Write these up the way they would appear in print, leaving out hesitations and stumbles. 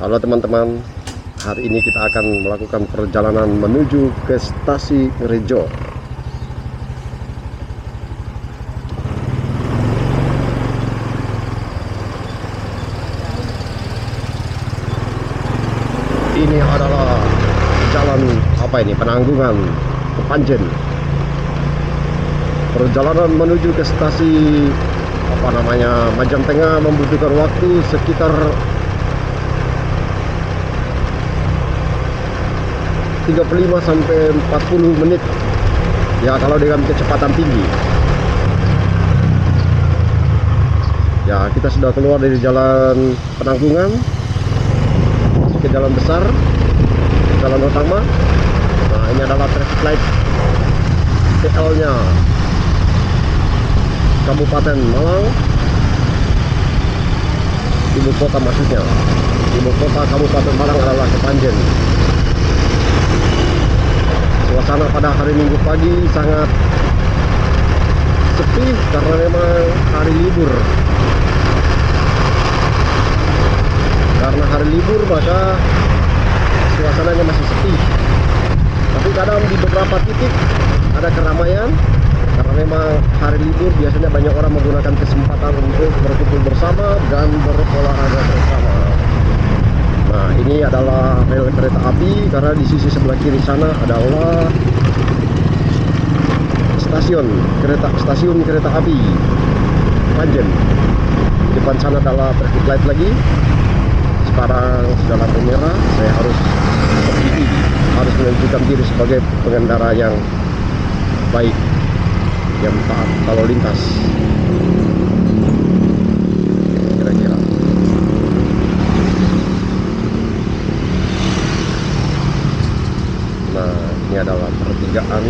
Halo teman-teman, hari ini kita akan melakukan perjalanan menuju ke Stasi Rejo. Ini adalah jalan Penanggungan ke Panjen. Perjalanan menuju ke stasi Majang Tengah membutuhkan waktu sekitar 35 sampai 40 menit ya, kalau dengan kecepatan tinggi. Ya, kita sudah keluar dari jalan Penanggungan ke jalan besar, jalan utama. Nah, ini adalah traffic light TL nya Kabupaten Malang, ibu kota maksudnya. Ibu kota Kabupaten Malang adalah Kepanjen. Suasana pada hari Minggu pagi sangat sepi karena memang hari libur. Karena hari libur maka suasananya masih sepi. Tapi kadang di beberapa titik ada keramaian karena memang hari libur biasanya banyak orang menggunakan kesempatan untuk berkumpul bersama dan berolahraga bersama. Nah, ini adalah rel kereta api karena di sisi sebelah kiri sana adalah stasiun kereta api Panjen. Di depan sana adalah traffic light lagi. Sekarang sudah lampu merah, saya harus berdiri, harus menunjukkan diri sebagai pengendara yang baik, yang taat lalu lintas. Kira-kira nah, ini adalah pertigaan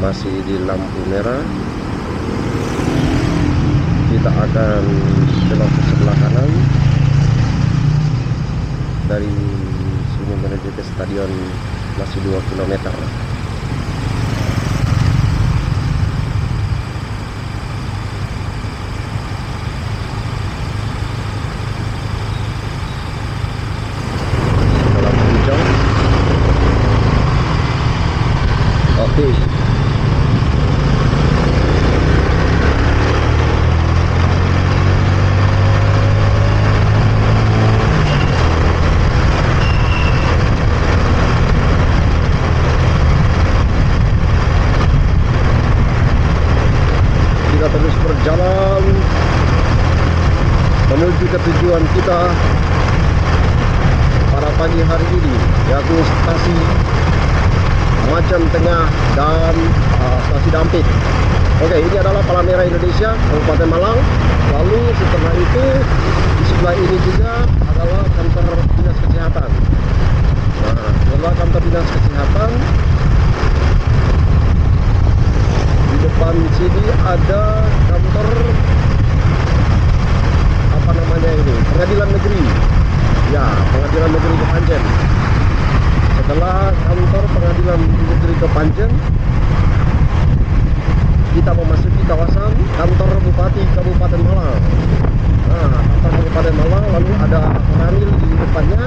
masih di lampu merah. Kita akan belok ke sebelah kanan. Dari sini menuju ke stadion masih 2 km. Lampu hijau. Oke. Terus berjalan menuju ke tujuan kita pada pagi hari ini, yaitu stasi Majang Tengah dan stasi Dampit. Oke, ini adalah Palang Merah Indonesia Kabupaten Malang. Lalu setelah itu di sebelah ini juga adalah kantor dinas kesehatan. Nah, setelah kantor dinas kesehatan, di depan sini ada kantor pengadilan negeri. Ya, pengadilan negeri Kepanjen. Setelah kantor pengadilan negeri Kepanjen, kita memasuki kawasan kantor Bupati Kabupaten Malang. Nah, kantor Kabupaten Malang, lalu ada Koramil di depannya.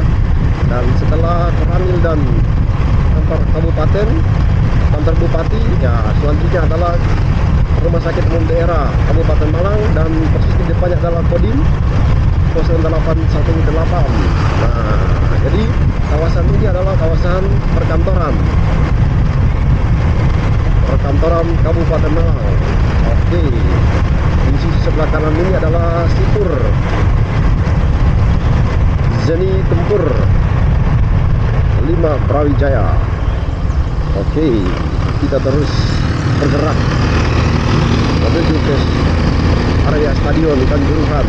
Dan setelah Koramil dan kantor kabupaten, kantor bupati, ya selanjutnya adalah Rumah Sakit Umum Daerah Kabupaten Malang, dan persis di depannya adalah Kodim 0818. Nah, jadi kawasan ini adalah kawasan perkantoran Kabupaten Malang. Oke, di sisi sebelah kanan ini adalah Sipur Zeni Tempur 5 Brawijaya. Oke, kita terus bergerak menuju ke area stadion Kanjuruhan.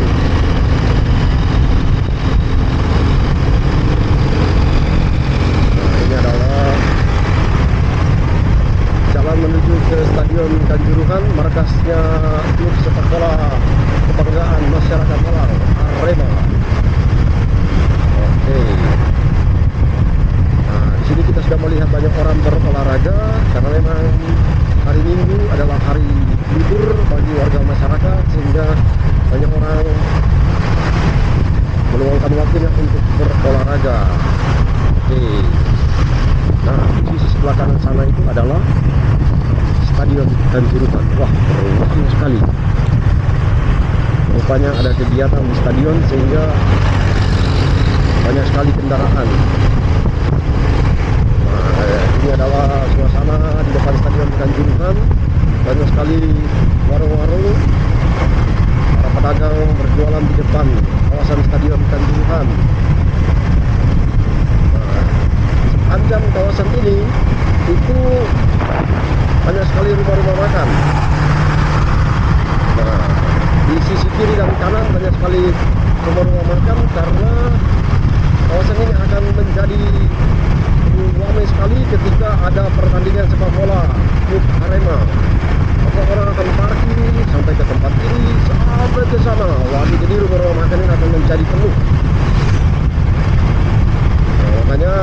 Nah, ini adalah jalan menuju ke stadion Kanjuruhan, markasnya klub sepak bola kebanggaan masyarakat Malang, Arema. Oke. Nah, di sini kita sudah melihat banyak orang berolahraga karena memang hari Minggu adalah hari libur bagi warga masyarakat, sehingga banyak orang meluangkan waktunya untuk berolahraga. Oke. Nah, di sisi sebelah kanan sana itu adalah Stadion Kanjuruhan. Wah, ramai sekali. Rupanya ada kegiatan di stadion sehingga banyak sekali kendaraan. Nah, ini adalah suasana di depan Stadion Kanjuruhan. Banyak sekali warung-warung, para pedagang berjualan di depan kawasan Stadion Kanjuruhan. Nah, sepanjang kawasan ini itu banyak sekali rumah-rumah makan. Nah, di sisi kiri dan kanan banyak sekali rumah-rumah makan, karena kawasan ini akan menjadi ramai sekali ketika ada pertandingan sepak bola klub Arema. Maka orang akan parkir sampai ke tempat ini, sampai ke sana. Wah, jadi rumah-rumah makan ini akan menjadi penuh. Nah, makanya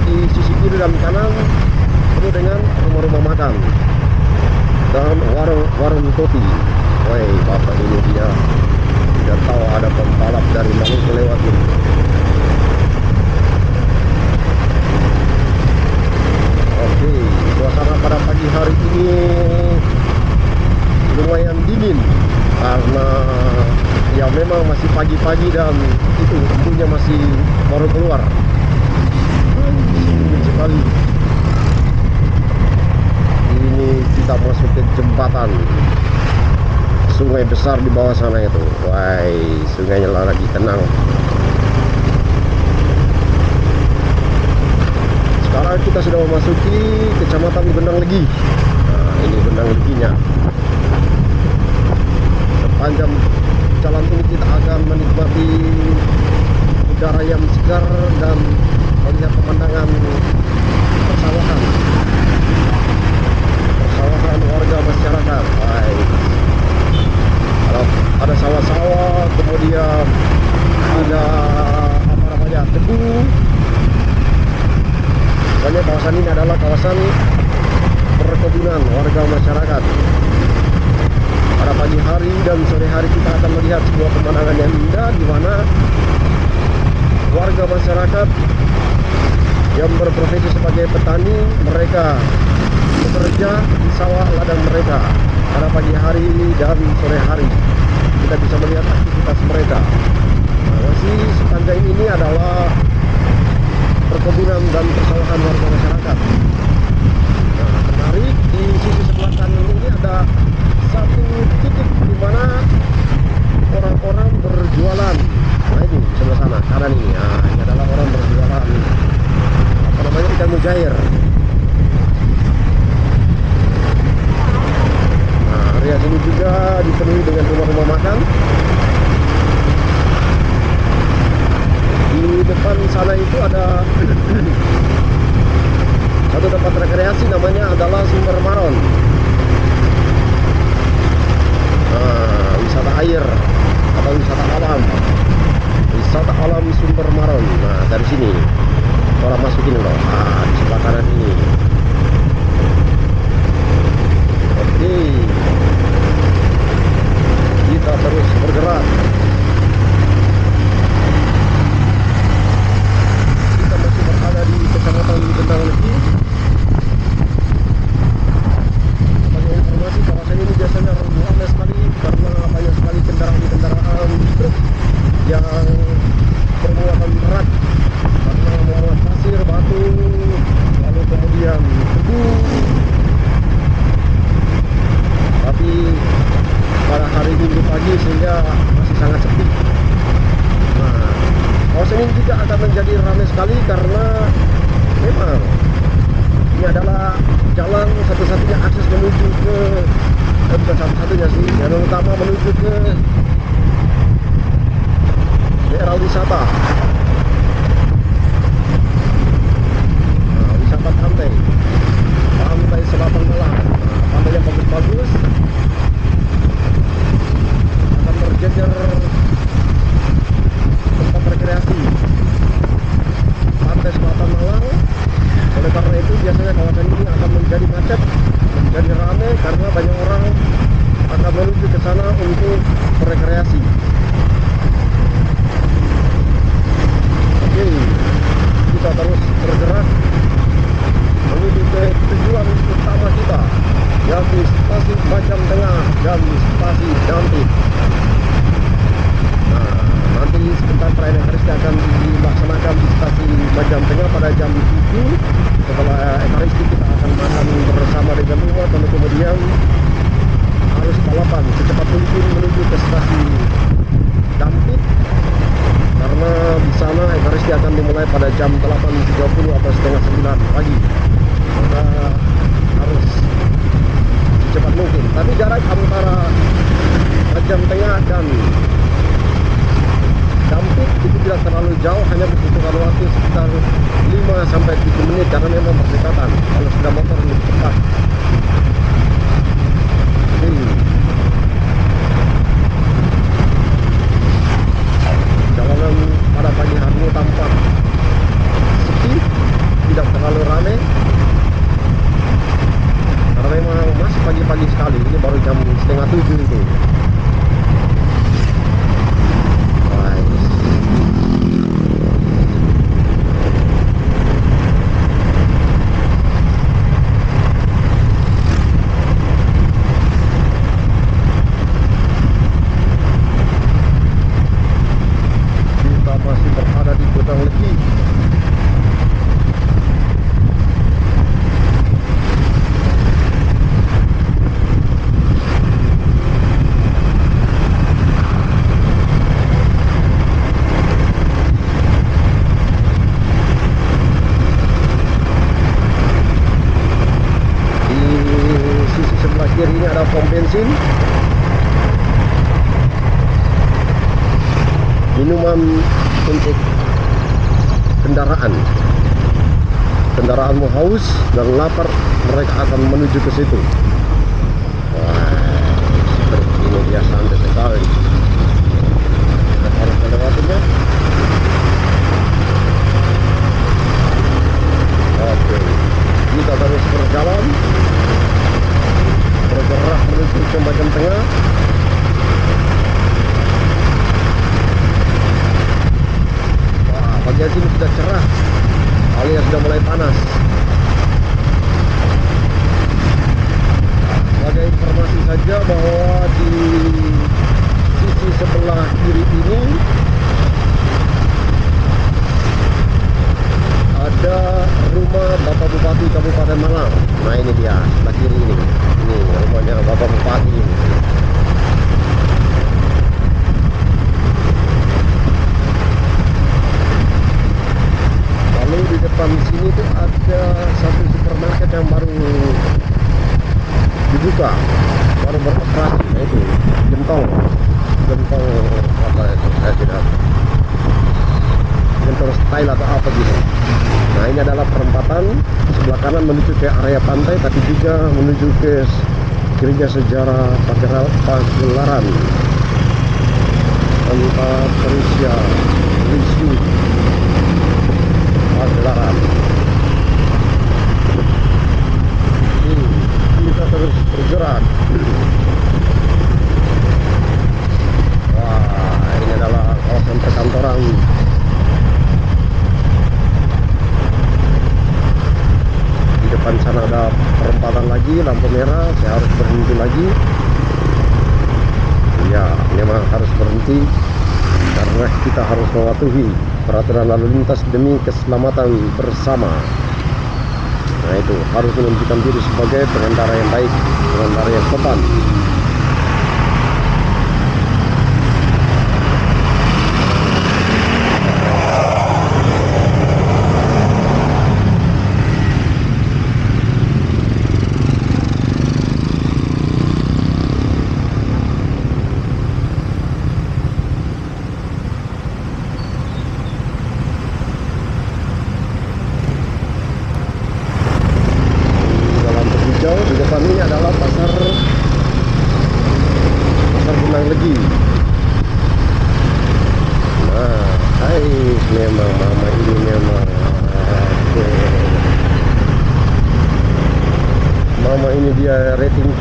di sisi kiri dan kanan penuh dengan rumah-rumah makan dan warung kopi. Woi, bapak ini dia tidak tahu ada pembalap dari Malaysia lewat ini. Oke, suasana pada pagi hari ini lumayan dingin karena ya memang masih pagi-pagi dan itu embunnya masih baru keluar. Dingin sekali. Ini kita masuk ke jembatan sungai besar di bawah sana itu. Wah, sungainya lagi tenang. Sekarang kita sudah memasuki kecamatan Benang Legi. Nah, ini Benang Leginya. Sepanjang jalan ini kita akan menikmati udara yang segar dan melihat pemandangan persawahan warga masyarakat. Baik. Ada sawah-sawah, kemudian ada apa namanya, tebu. Makanya kawasan ini adalah kawasan perkebunan warga masyarakat. Pada pagi hari dan sore hari kita akan melihat sebuah pemandangan yang indah, di mana warga masyarakat yang berprofesi sebagai petani, mereka bekerja di sawah ladang mereka pada pagi hari dan sore hari. Kita bisa melihat aktivitas mereka. Nah, masih sepanjang ini adalah perkebunan dan persawahan warga masyarakat. Nah, menarik, di sisi sebelah kanan ini ada satu titik di mana orang-orang berjualan. Nah, ini sebelah sana kanan ini. Nah, ini adalah orang berjualan apa namanya, ikan mujair. Nah, area sini juga dipenuhi dengan rumah-rumah makan. Di depan sana itu ada satu tempat rekreasi, namanya adalah Sumber Maron. Nah, wisata air atau wisata alam Sumber Maron. Nah, dari sini orang masuk ini loh. Nah, di sebelah kanan ini. Oke, kita terus bergerak. Kita masih berada di kecamatan Benang Legi. Sebagai informasi, kawasan ini biasanya ramai sekali karena banyak sekali kendaraan truk yang bermuatan berat, karena memuat pasir, batu, lalu kemudian tebu. Tapi pada hari Minggu pagi sehingga masih sangat sepi. Nah, kawasan ini juga akan menjadi ramai sekali karena memang ini adalah jalan satu-satunya akses menuju ke bukan satu-satunya sih, jalan utama menuju ke daerah wisata. Nah, wisata pantai selatan Malang. Nah, pantai yang bagus-bagus akan berjejer tempat rekreasi pantai selatan Malang. Oleh karena itu biasanya kawasan ini akan menjadi macet, menjadi ramai karena banyak orang akan menuju ke sana untuk rekreasi. Oke, kita terus bergerak menuju ke tujuan utama kita, yaitu stasiun Majam Tengah dan stasiun Dampit. Nah, nanti sebentar train Ekaristi akan dilaksanakan di stasiun Majam Tengah pada jam 7. Setelah Ekaristi kita akan makan bersama dengan rumah, dan kemudian harus balapan secepat mungkin menuju ke stasiun Dampit, karena di sana Ekaristi akan dimulai pada jam 8.30 atau setengah 9 pagi. Maka harus secepat mungkin. Tapi jarak antara Majam Tengah dan Dampit itu tidak terlalu jauh, hanya membutuhkan waktu sekitar 5-7 menit karena memang berdekatan. Kalau sudah motor lebih cepat. Jalanan pada pagi hari ini tampak sepi, tidak terlalu ramai, karena memang masih pagi-pagi sekali. Ini baru jam 6:30 itu. Masih berada di Godang Legi. Di sisi sebelah kiri ini ada pom bensin, minuman untuk kendaraanmu haus dan lapar, mereka akan menuju ke situ. Wah, seperti ini dia santai sekali. Kita harus melewatinya. Oke, kita terus berjalan, bergerak menuju ke Majam Tengah. Bagian sini sudah cerah, alias sudah mulai panas. Sebagai informasi saja bahwa di sisi sebelah kiri ini ada rumah Bapak Bupati Kabupaten Malang. Nah ini dia, sebelah kiri ini. Ini rumahnya Bapak Bupati ini. Lalu di depan sini tuh ada satu supermarket yang baru dibuka, baru beroperasi. Nah itu gentong apa itu, saya tidak, gentong style atau apa gitu. Nah ini adalah perempatan sebelah kanan menuju ke area pantai, tapi juga menuju ke gereja sejarah Pagelaran Santa Teresa Lisieux Pagelaran. Kita terus bergerak. Wah, ini adalah kawasan perkantoran. Di depan sana ada perempatan lagi, lampu merah. Saya harus berhenti lagi. Ya, memang harus berhenti karena kita harus mematuhi peraturan lalu lintas demi keselamatan bersama. Nah itu, harus menunjukkan diri sebagai pengendara yang baik, pengendara yang sopan. Di depan ini adalah pasar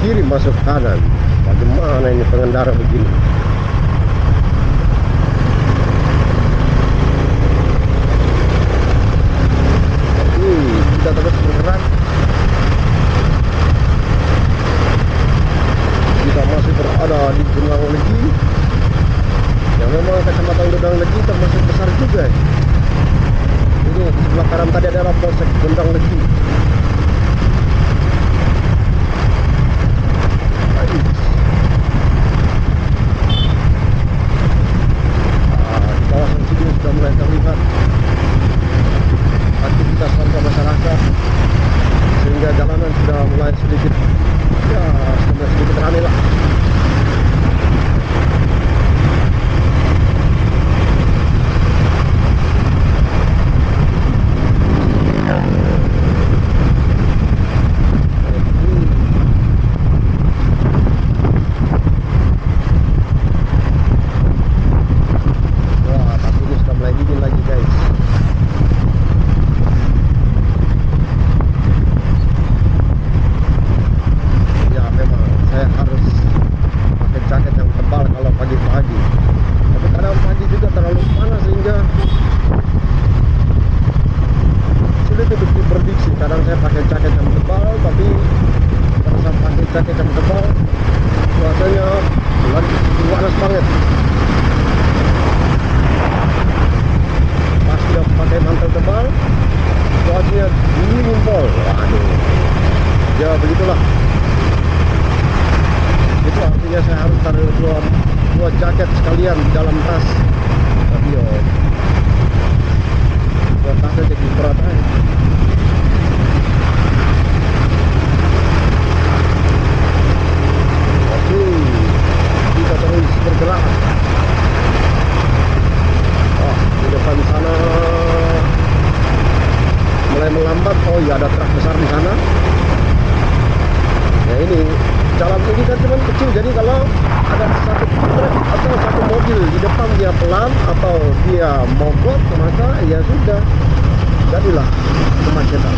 kiri masuk kanan. Bagaimana ini pengendara begini? Kita terus bergerak. Kita masih berada di Gendang Legi, yang memang kecamatan Gendang Legi termasuk besar juga. Ini di sebelah kanan tadi adalah Polsek Gendang Legi. Di kawasan sini sudah mulai terlihat aktivitas warga masyarakat, sehingga jalanan sudah mulai sedikit ramai lah. Ya begitulah. Itu artinya saya harus taruh dua jaket sekalian di dalam tas. Tapi dua tasnya jadi berat aja. Oke, kita terus bergerak. Di depan sana mulai melambat. Oh iya, ada truk besar di sana. Ya ini jalan ini kan cuma kecil, jadi kalau ada satu truk atau satu mobil di depan dia pelan atau dia mogok, maka ya sudah, jadilah kemacetan.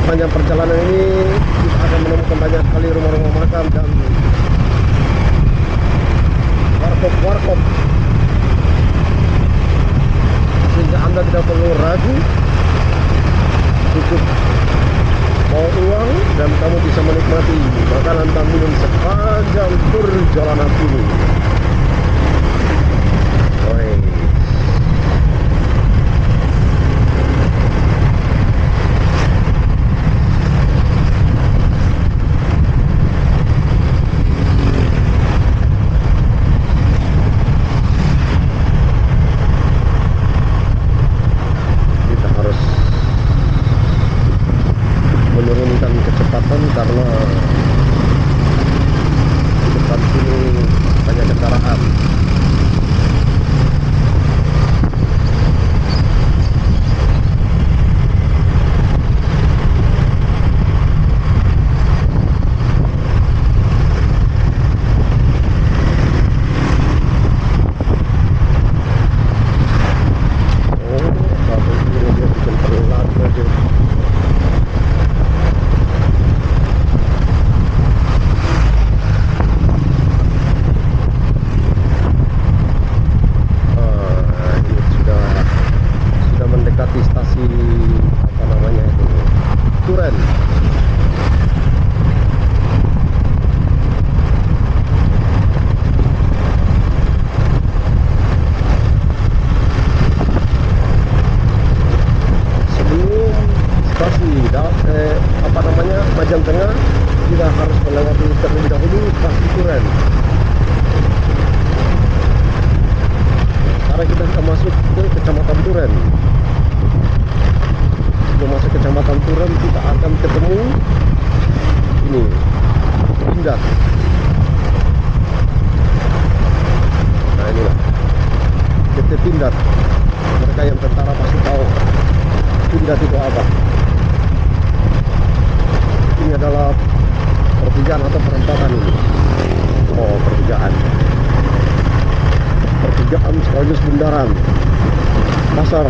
Sepanjang perjalanan ini kita akan menemukan banyak sekali rumah-rumah makan dan warkop, sehingga Anda tidak perlu ragu, cukup mau uang dan kamu bisa menikmati makanan dan minum sepanjang perjalanan ini. dekat. Mereka yang tentara pasti tahu Pindad itu apa. Ini adalah pertigaan atau perempatan ini. Oh, pertigaan sekaligus bundaran pasar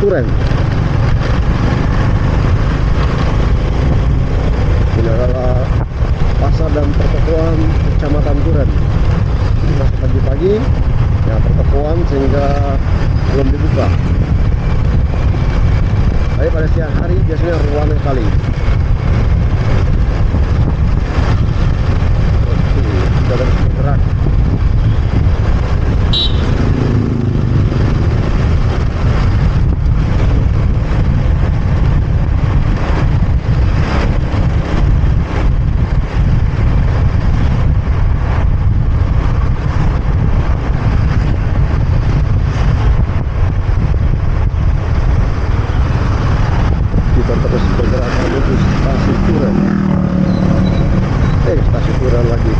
Duren. Ini adalah pasar dan pertokoan Kecamatan Duren. Ini masih pagi-pagi ya, pertokoan sehingga belum dibuka. Tapi pada siang hari biasanya ruangan sekali. Sudah terus bergerak. Terus bergerak menuju stasiun Duren. Stasiun Duren lagi,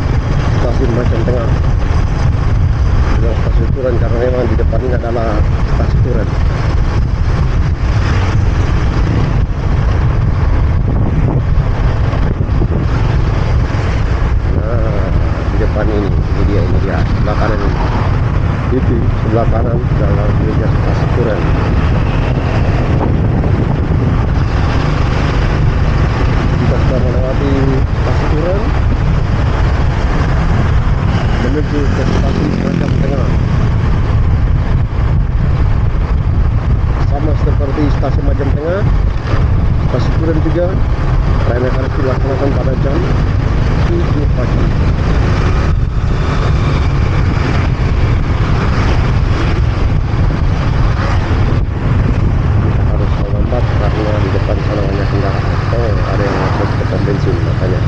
stasiun Majen Tengah. Bilang stasiun Duren karena memang di depan ini adalah stasiun Duren. Nah, di depan ini dia sebelah kanan ini. Itu sebelah kanan adalah gereja stasiun Duren. Sudah melewati stasiun Duren menuju ke stasiun Majen Tengah. Sama seperti stasiun Majen Tengah, stasiun Duren juga rayaan harus dilaksanakan pada jam 7 pagi. Harus lambat karena di depan sana banyak kendaraan. Oh, ada yang masuk ke pom bensin makanya.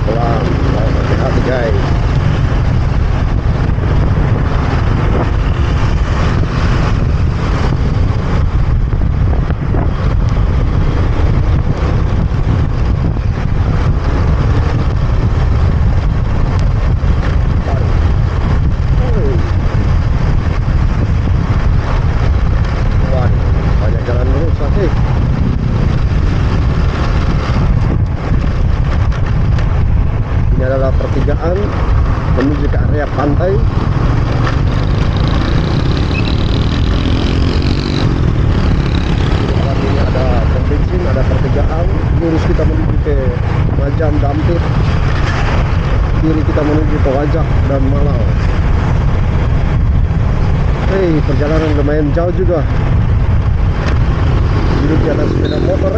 Pelan, hati-hati guys. Ini adalah pertigaan menuju ke area pantai. Ini ada pom bensin, ada pertigaan. Lurus kita menuju ke Majam Dampit, kiri kita menuju ke Wajak dan Malau. Perjalanan lumayan jauh juga. Duduk di atas sepeda motor,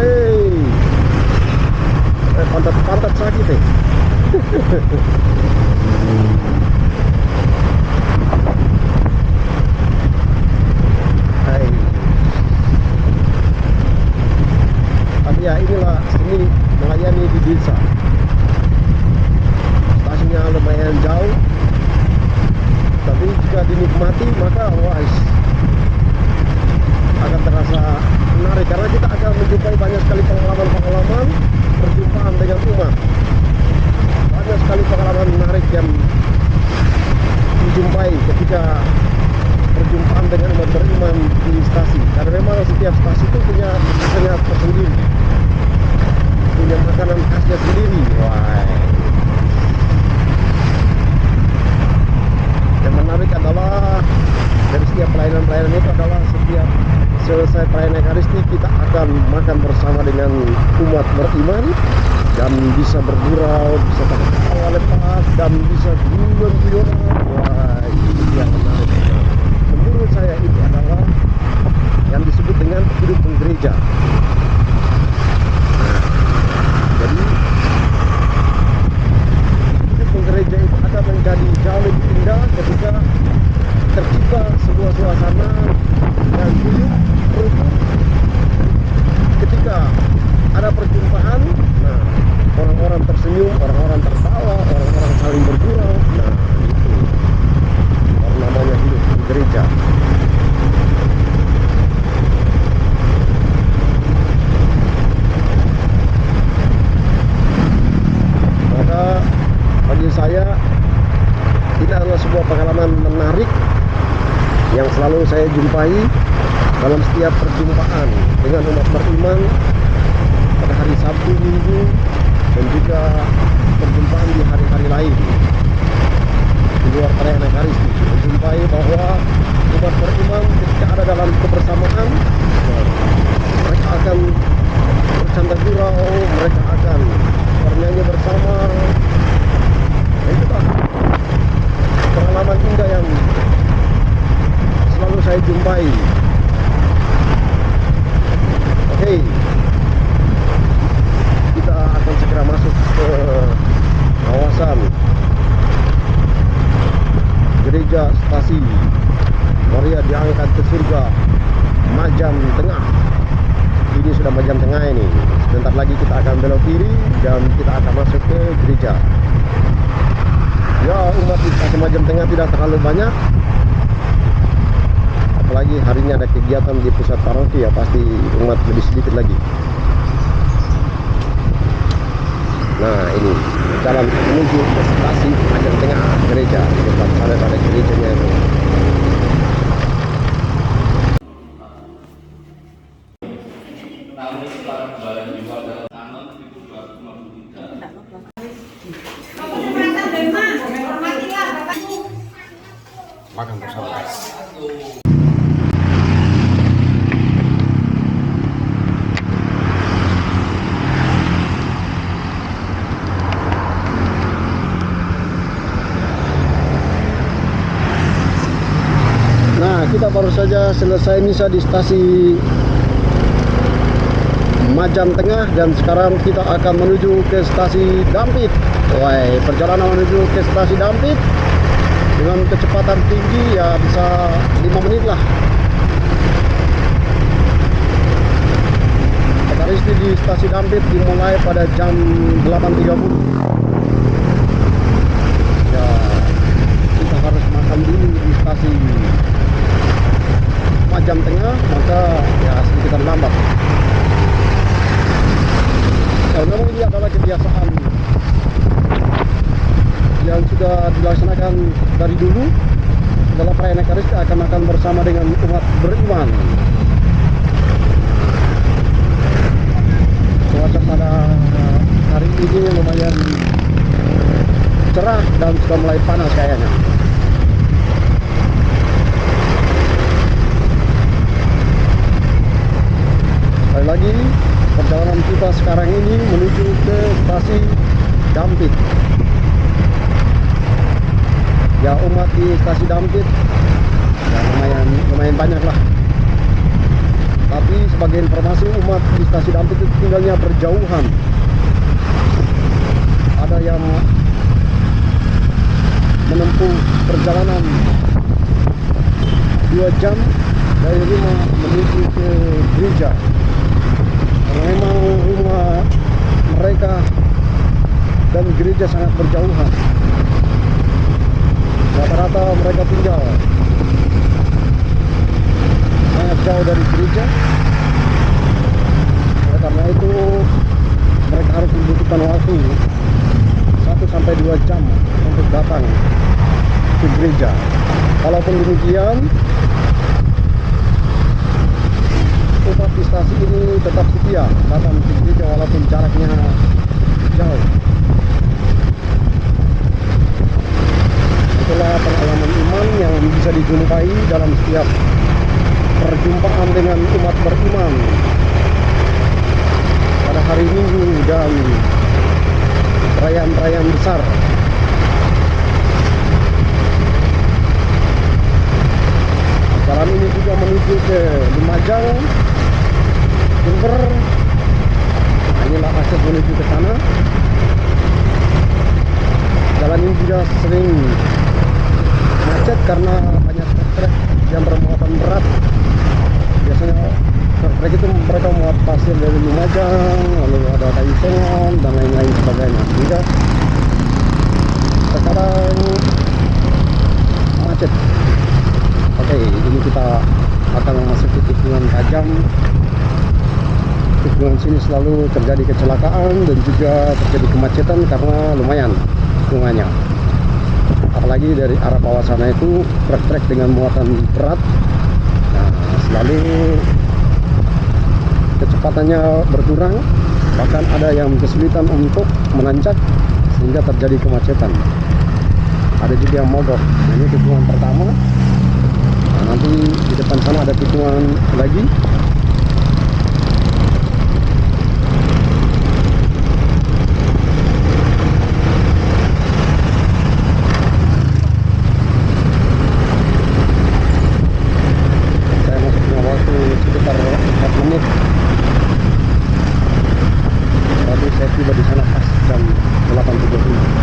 pantat sakit Hai. Tapi ya inilah seni melayani di desa. Stasiunnya lumayan jauh, tapi jika dinikmati maka wise akan terasa menarik karena kita akan menjumpai banyak sekali pengalaman perjumpaan dengan umat. Banyak sekali pengalaman menarik yang dijumpai ketika perjumpaan dengan umat beriman di stasi. Karena memang setiap stasi itu punya khasnya tersendiri, punya makanan khasnya sendiri. Wah. Yang menarik adalah dari setiap pelayanan itu adalah setiap selesai perayaan Ekaristi kita akan makan bersama dengan umat beriman dan bisa bergurau, bisa tertawa lepas dan bisa guyon-guyonan. Wah, ini yang menarik. Menurut saya itu adalah yang disebut dengan hidup gereja. Jadi hidup gereja itu akan menjadi jauh lebih indah ketika tercipta sebuah suasana yang hidup rukun. Ketika ada perjumpaan, nah orang-orang tersenyum, orang-orang tertawa, orang-orang saling bergurau. Nah itu namanya hidup di gereja. Maka bagi bagi saya ini adalah sebuah pengalaman menarik yang selalu saya jumpai dalam setiap perjumpaan dengan umat beriman pada hari Sabtu, Minggu, dan juga perjumpaan di hari-hari lain di luar perayaan Ekaristi. Menjumpai bahwa umat beriman ketika ada dalam kebersamaan, mereka akan bercanda gurau, mereka akan bernyanyi bersama. Itulah pengalaman indah yang selalu saya jumpai. Oke, kita akan segera masuk ke kawasan gereja stasi Maria diangkat ke surga Majam Tengah. Ini sudah Majam Tengah ini. Sebentar lagi kita akan belok kiri dan kita akan masuk ke gereja. Ya, umat di stasi Majam Tengah tidak terlalu banyak, apalagi harinya ada kegiatan di pusat paroki, ya pasti umat lebih sedikit lagi. Nah, ini jalan menuju ke stasi Majam Tengah gereja. Di depan sana ada gerejanya itu. Makan bersama guys. Nah, kita baru saja selesai misa di stasi Majam Tengah dan sekarang kita akan menuju ke stasi Dampit. Wah, perjalanan menuju ke stasi Dampit dengan kecepatan tinggi ya bisa 5 menit lah. Ekaristi di stasi Dampit dimulai pada jam 8.30. Ya, kita harus makan dulu di stasi Majam Tengah, maka ya sedikit terlambat. Ya, memang ini adalah kebiasaan yang sudah dilaksanakan dari dulu. Dalam perayaan Ekaristi akan makan bersama dengan umat beriman. Cuaca pada hari ini lumayan cerah dan sudah mulai panas kayaknya. Sekali lagi, perjalanan kita sekarang ini menuju ke stasi Dampit. Ya, umat di stasi Dampit ya lumayan banyak lah. Tapi sebagai informasi, umat di stasi Dampit itu tinggalnya berjauhan. Ada yang menempuh perjalanan 2 jam dari rumah menuju ke gereja. Karena memang rumah mereka dan gereja sangat berjauhan. Rata-rata mereka tinggal sangat jauh dari gereja. Oleh karena itu mereka harus membutuhkan waktu 1-2 jam untuk datang ke gereja. Walaupun demikian, umat di stasi ini tetap setia datang ke gereja walaupun jaraknya jauh. Itulah pengalaman iman yang bisa dijumpai dalam setiap perjumpaan dengan umat beriman pada hari Minggu dan perayaan-perayaan besar. Jalan ini juga menuju ke Lumajang, Jember. Nah, inilah akses menuju ke sana. Jalan ini juga sering macet karena banyak truk yang bermuatan berat. Biasanya truk itu mereka muat pasir dari Lumajang, lalu ada kayu sengon dan lain-lain sebagainya. Sehingga terkadang macet. Oke, ini kita akan memasuki tikungan tajam. Tikungan sini selalu terjadi kecelakaan dan juga terjadi kemacetan karena lumayan tikungannya. Apalagi dari arah bawah sana itu truk-truk dengan muatan berat, nah selalu kecepatannya berkurang, bahkan ada yang kesulitan untuk menanjak sehingga terjadi kemacetan. Ada juga yang mogok. Nah, ini tikungan pertama. Nah, nanti di depan sana ada tikungan lagi. Saya masih punya waktu sekitar 4 menit. Tadi saya tiba di sana pas jam 8.30.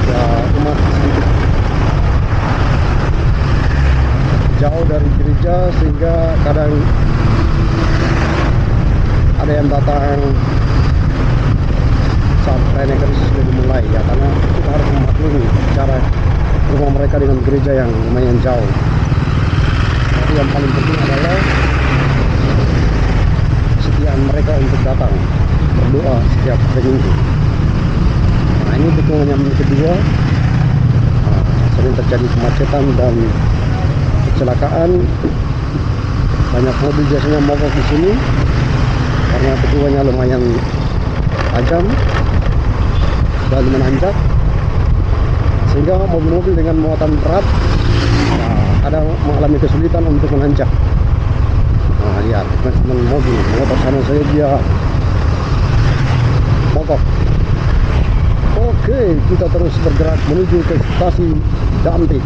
Ya, umat sedikit jauh dari gereja sehingga kadang ada yang datang saat perayaan sudah dimulai, ya, karena kita harus memaklumi cara rumah mereka dengan gereja yang lumayan jauh. Tapi yang paling penting adalah kesetiaan mereka untuk datang berdoa setiap hari Minggu. Nah, ini tikungan yang kedua. Nah, sering terjadi kemacetan dan kecelakaan. Banyak mobil biasanya mogok di sini karena tikungannya lumayan tajam dan menanjak, sehingga mobil-mobil dengan muatan berat kadang mengalami kesulitan untuk menanjak. Nah, lihat teman-teman, motor sana saya dia mogok. Oke, kita terus bergerak menuju ke stasiun Dampit.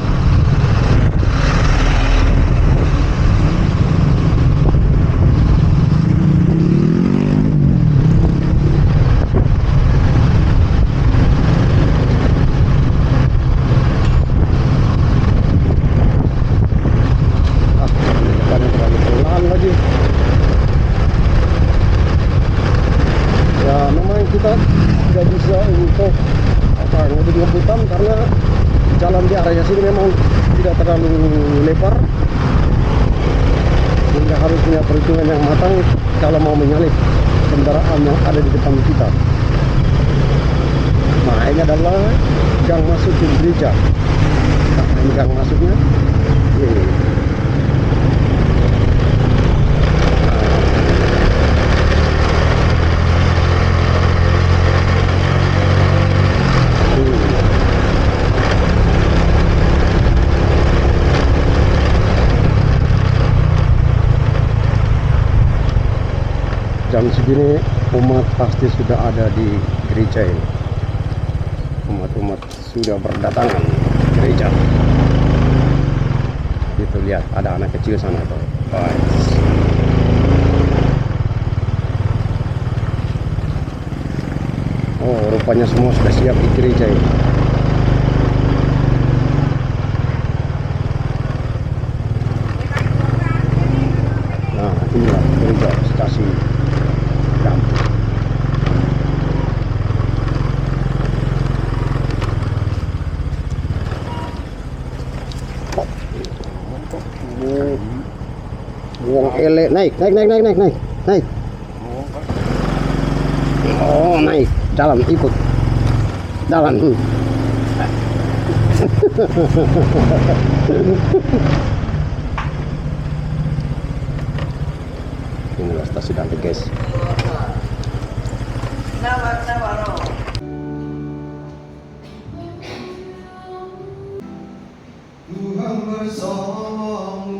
Kita tidak bisa untuk ngebut-ngebutan karena jalan di area sini memang tidak terlalu lebar, sehingga harus punya perhitungan yang matang kalau mau menyalip kendaraan yang ada di depan kita. Nah, ini adalah gang masuk ke gereja. Nah, ini gang masuknya. Jam segini umat pasti sudah ada di gereja ini. Umat-umat sudah berdatangan ke gereja. Itu lihat ada anak kecil sana tuh. Oh, rupanya semua sudah siap di gereja ini. Nah, inilah gereja stasiun Dampit. Buang ele, naik. Oh, naik, jalan, ikut jalan. Inilah stasiun Dampit, guys. Tuhan bersamamu.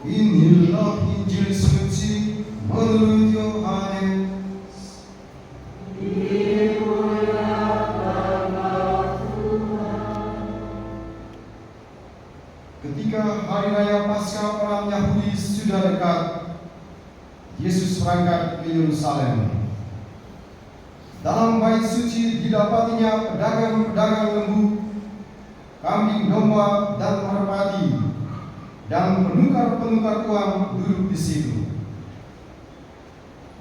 Inilah Injil suci menurut Yohanes. Ketika hari raya Paskah orang Yahudi sudah dekat, Yesus berangkat ke Yerusalem. Dalam bait suci didapatinya pedagang-pedagang lembu, kambing domba, dan merpati, dan penukar-penukar uang duduk di situ.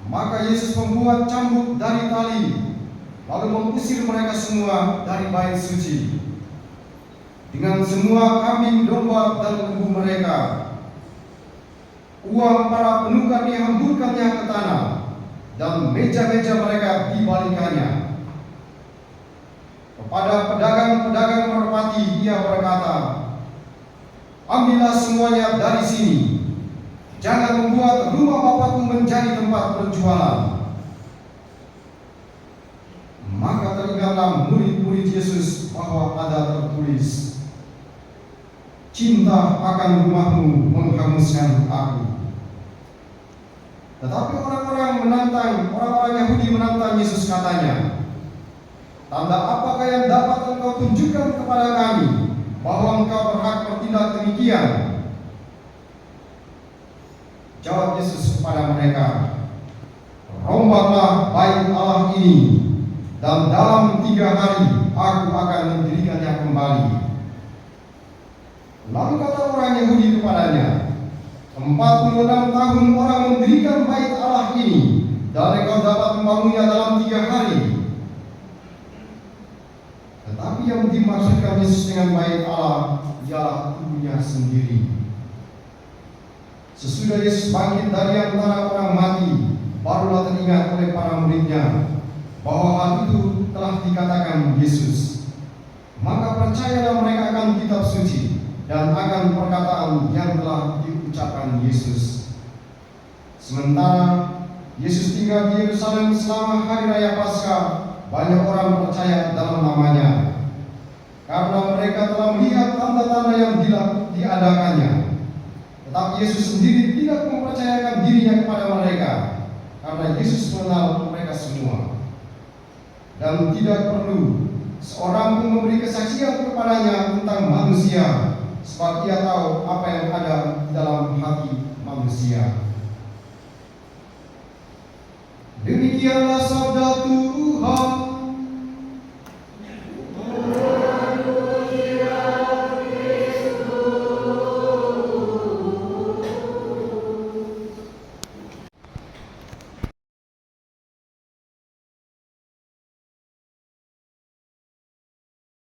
Maka Yesus membuat cambuk dari tali, lalu mengusir mereka semua dari bait suci, dengan semua kambing domba dan lembu mereka. uang para penukar dihamburkannya ke tanah, dan meja-meja mereka dibalikannya. Kepada pedagang-pedagang merpati ia berkata, ambillah semuanya dari sini, jangan membuat rumah Bapakku menjadi tempat berjualan. Maka teringatlah murid-murid Yesus bahwa ada tertulis, cinta akan rumahmu menghanguskan aku. Tetapi orang-orang Yahudi menantang Yesus, katanya, tanda apakah yang dapat engkau tunjukkan kepada kami bahwa engkau berhak bertindak demikian? Jawab Yesus kepada mereka, rombaklah bait Allah ini, dan dalam 3 hari aku akan mendirikannya kembali. Lalu kata orang Yahudi kepadanya, 46 tahun orang mendirikan bait Allah ini, dan engkau dapat membangunnya dalam 3 hari. Tetapi yang dimaksudkan Yesus dengan bait Allah ialah tubuhnya sendiri. Sesudah Yesus bangkit dari antara orang mati, barulah teringat oleh para muridnya bahwa hal itu telah dikatakan Yesus. Maka percayalah mereka akan kitab suci dan akan perkataan yang telah diucapkan Yesus. Sementara Yesus tinggal di Yerusalem selama hari raya Paskah, banyak orang percaya dalam namanya, karena mereka telah melihat tanda-tanda yang diadakannya. Tetapi Yesus sendiri tidak mempercayakan dirinya kepada mereka, karena Yesus mengenal mereka semua. Dan tidak perlu seorang pun memberi kesaksian kepadanya tentang manusia, sebab ia tahu apa yang ada di dalam hati manusia. Demikianlah